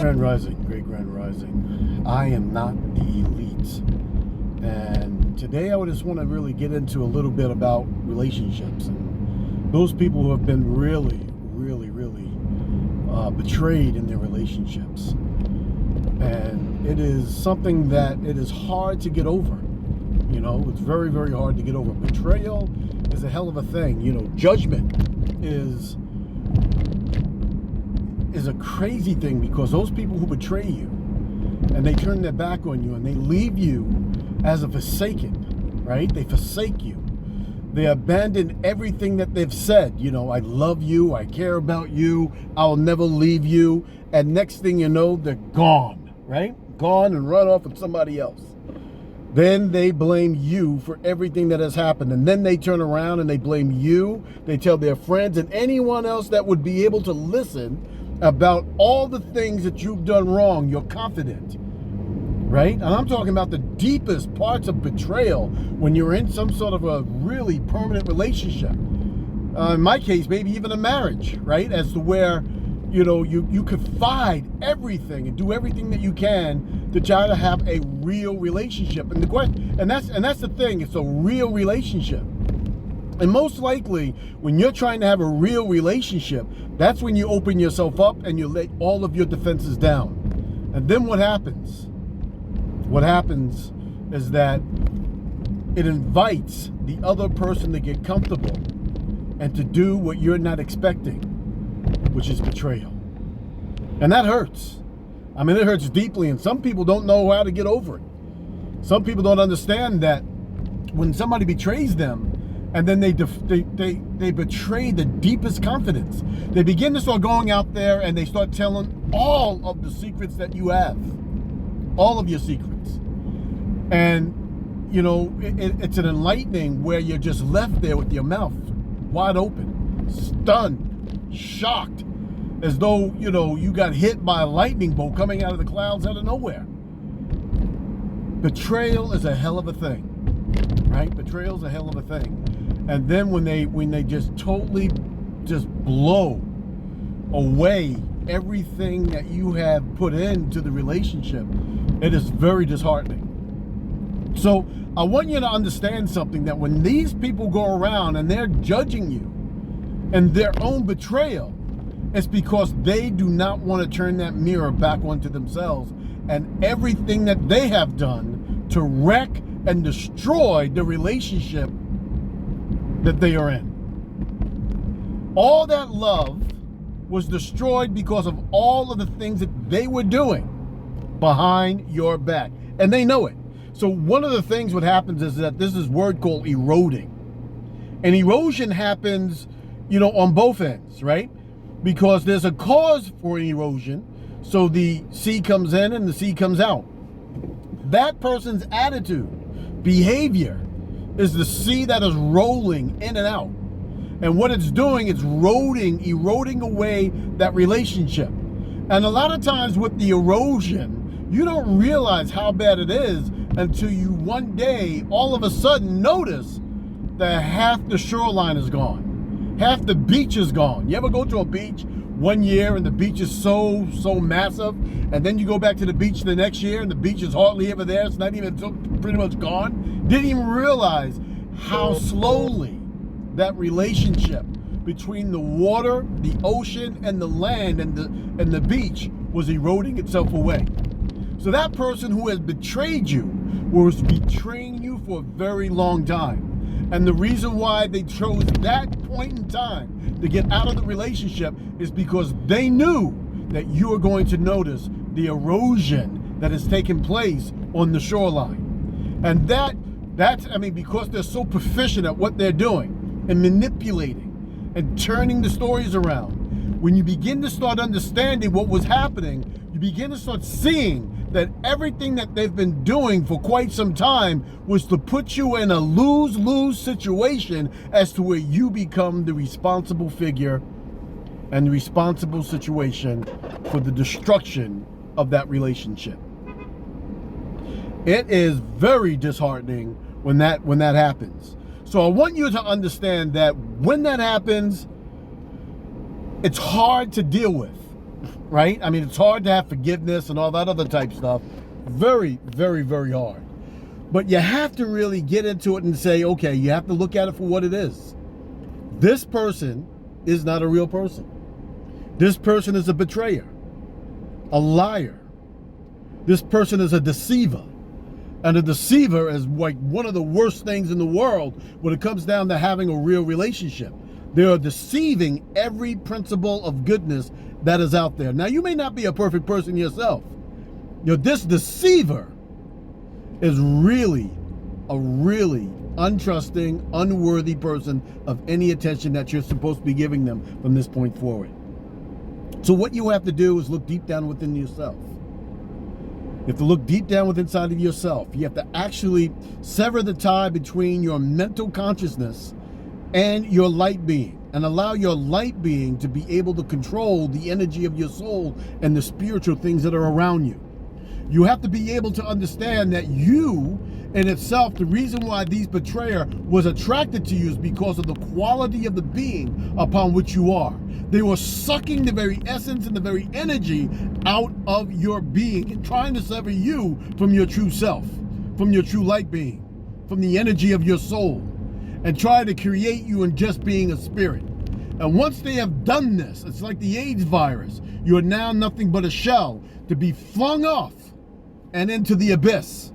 Grand Rising, great Grand Rising. I am not the elite. And today I just want to really get into a little bit about relationships and those people who have been really betrayed in their relationships. And it is something that it is hard to get over. You know, it's very hard to get over. Betrayal is a hell of a thing. You know, judgment is a crazy thing, because those people who betray you and they turn their back on you and they leave you as a forsaken, right? They forsake you. They abandon everything that they've said. You know, I love you, I care about you, I'll never leave you. And next thing you know, they're gone, right? Gone and run off with somebody else. Then they blame you for everything that has happened. And then they turn around and they blame you. They tell their friends and anyone else that would be able to listen about all the things that you've done wrong. You're confident, right? And I'm talking about the deepest parts of betrayal when you're in some sort of a really permanent relationship. In my case, maybe even a marriage, right? As to where, you know, you confide everything and do everything that you can to try to have a real relationship. And the question, and that's the thing, it's a real relationship. And most likely, when you're trying to have a real relationship, that's when you open yourself up and you let all of your defenses down. And then what happens? What happens is that it invites the other person to get comfortable and to do what you're not expecting, which is betrayal. And that hurts. I mean, it hurts deeply, and some people don't know how to get over it. Some people don't understand that when somebody betrays them, and then they betray the deepest confidence. They begin to start going out there and they start telling all of the secrets that you have. All of your secrets. And, you know, it's an enlightening where you're just left there with your mouth wide open, stunned, shocked, as though, you know, you got hit by a lightning bolt coming out of the clouds out of nowhere. Betrayal is a hell of a thing, right? Betrayal is a hell of a thing. And then when they just totally just blow away everything that you have put into the relationship, it is very disheartening. So I want you to understand something, that when these people go around and they're judging you and their own betrayal, it's because they do not want to turn that mirror back onto themselves and everything that they have done to wreck and destroy the relationship that they are in. All that love was destroyed because of all of the things that they were doing behind your back. And they know it. So one of the things what happens is that this is a word called eroding. And erosion happens, you know, on both ends, right? Because there's a cause for an erosion. So the sea comes in and the sea comes out. That person's attitude, behavior, is the sea that is rolling in and out. And what it's doing, it's eroding away that relationship. And a lot of times with the erosion, you don't realize how bad it is until you one day, all of a sudden, notice that half the shoreline is gone. Half the beach is gone. You ever go to a beach one year and the beach is so massive, and then you go back to the beach the next year and the beach is hardly ever there, it's not even pretty much gone? Didn't even realize how slowly that relationship between the water, the ocean, and the land and the beach was eroding itself away. So that person who has betrayed you was betraying you for a very long time. And the reason why they chose that point in time to get out of the relationship is because they knew that you are going to notice the erosion that has taken place on the shoreline. And that's, I mean, because they're so proficient at what they're doing and manipulating and turning the stories around, when you begin to start understanding what was happening, you begin to start seeing that everything that they've been doing for quite some time was to put you in a lose-lose situation as to where you become the responsible figure and the responsible situation for the destruction of that relationship. It is very disheartening when that happens. So I want you to understand that when that happens, it's hard to deal with. right? I mean, it's hard to have forgiveness and all that other type stuff. Very, very, very hard. But you have to really get into it and say, okay, you have to look at it for what it is. This person is not a real person. This person is a betrayer, a liar. This person is a deceiver. And a deceiver is like one of the worst things in the world when it comes down to having a real relationship. They are deceiving every principle of goodness that is out there. Now, you may not be a perfect person yourself. This deceiver is really a really untrusting, unworthy person of any attention that you're supposed to be giving them from this point forward. So what you have to do is look deep down within yourself. You have to look deep down within inside of yourself. You have to actually sever the tie between your mental consciousness and your light being, and allow your light being to be able to control the energy of your soul and the spiritual things that are around you. You have to be able to understand that you in itself, the reason why these betrayer was attracted to you is because of the quality of the being upon which you are. They were sucking the very essence and the very energy out of your being and trying to sever you from your true self, from your true light being, from the energy of your soul, and try to create you in just being a spirit. And once they have done this, it's like the AIDS virus. You are now nothing but a shell to be flung off and into the abyss.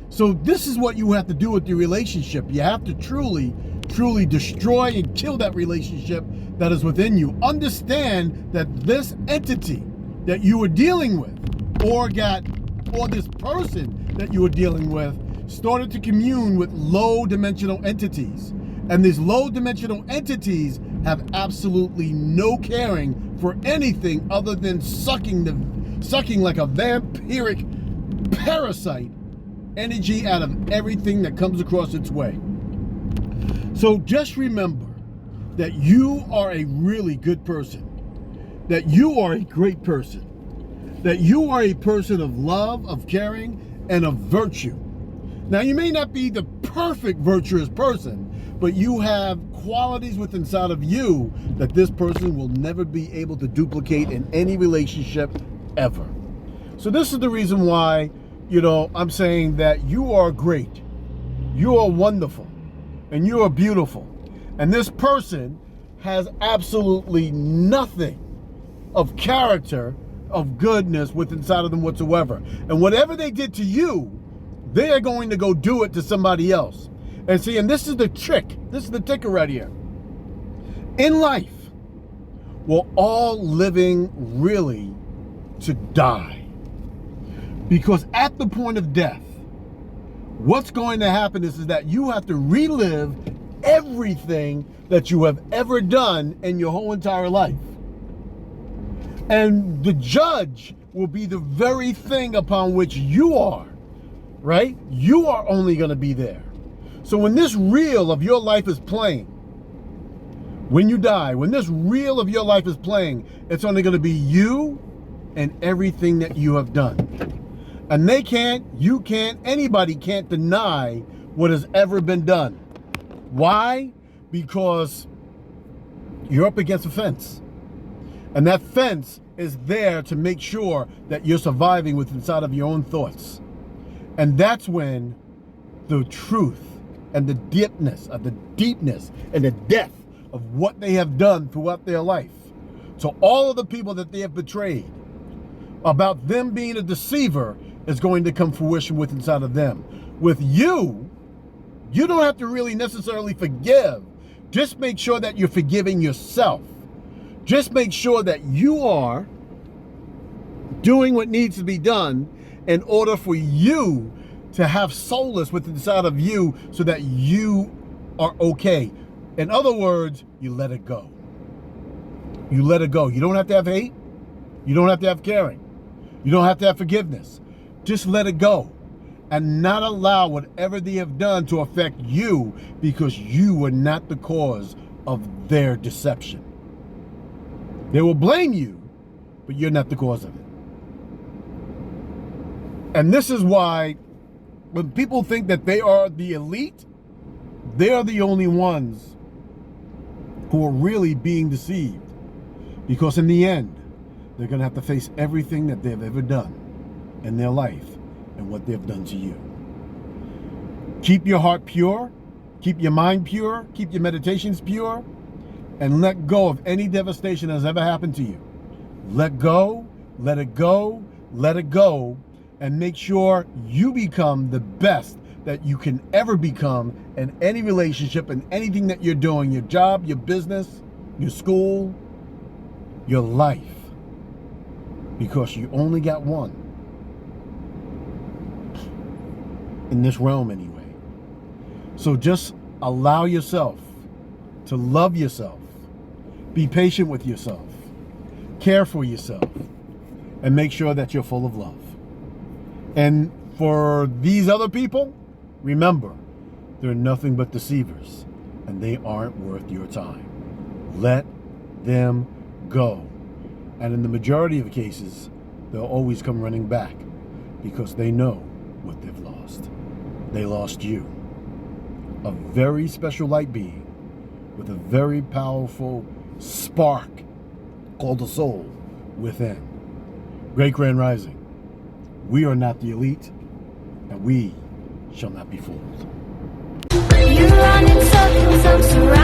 So this is what you have to do with your relationship. You have to truly, truly destroy and kill that relationship that is within you. Understand that this entity that you were dealing with, or this person that you were dealing with, started to commune with low-dimensional entities. And these low-dimensional entities have absolutely no caring for anything other than sucking like a vampiric parasite energy out of everything that comes across its way. So just remember that you are a really good person, that you are a great person, that you are a person of love, of caring, and of virtue. Now, you may not be the perfect virtuous person, but you have qualities within inside of you that this person will never be able to duplicate in any relationship ever. So this is the reason why, I'm saying that you are great, you are wonderful, and you are beautiful. And this person has absolutely nothing of character, of goodness within inside of them whatsoever. And whatever they did to you, they are going to go do it to somebody else. And see, and this is the trick. This is the ticker right here. In life, we're all living really to die. Because at the point of death, what's going to happen is that you have to relive everything that you have ever done in your whole entire life. And the judge will be the very thing upon which you are, right? You are only going to be there. So when this reel of your life is playing, when you die, when this reel of your life is playing, it's only going to be you and everything that you have done. And they can't, you can't, anybody can't deny what has ever been done. Why? Because you're up against a fence. And that fence is there to make sure that you're surviving with inside of your own thoughts. And that's when the truth and the deepness and the depth of what they have done throughout their life. So all of the people that they have betrayed, about them being a deceiver, is going to come fruition with inside of them. With you, you don't have to really necessarily forgive. Just make sure that you're forgiving yourself. Just make sure that you are doing what needs to be done in order for you to have solace within inside of you so that you are okay. In other words, you let it go. You let it go. You don't have to have hate. You don't have to have caring. You don't have to have forgiveness. Just let it go and not allow whatever they have done to affect you, because you were not the cause of their deception. They will blame you, but you're not the cause of it. And this is why when people think that they are the elite, they are the only ones who are really being deceived. Because in the end, They're going to have to face everything that they've ever done in their life and what they've done to you. Keep your heart pure, keep your mind pure, keep your meditations pure, and let go of any devastation that has ever happened to you. Let go, let it go, let it go, and make sure you become the best that you can ever become in any relationship and anything that you're doing, your job, your business, your school, your life. Because you only got one. In this realm anyway. So just allow yourself to love yourself. Be patient with yourself. Care for yourself. And make sure that you're full of love. And for these other people, remember, they're nothing but deceivers. And they aren't worth your time. Let them go. And in the majority of cases, they'll always come running back because they know what they've lost. They lost you. A very special light being with a very powerful spark called the soul within. Great Grand Rising. We are not the elite, and we shall not be fooled. You run in circles, I'm surrounded.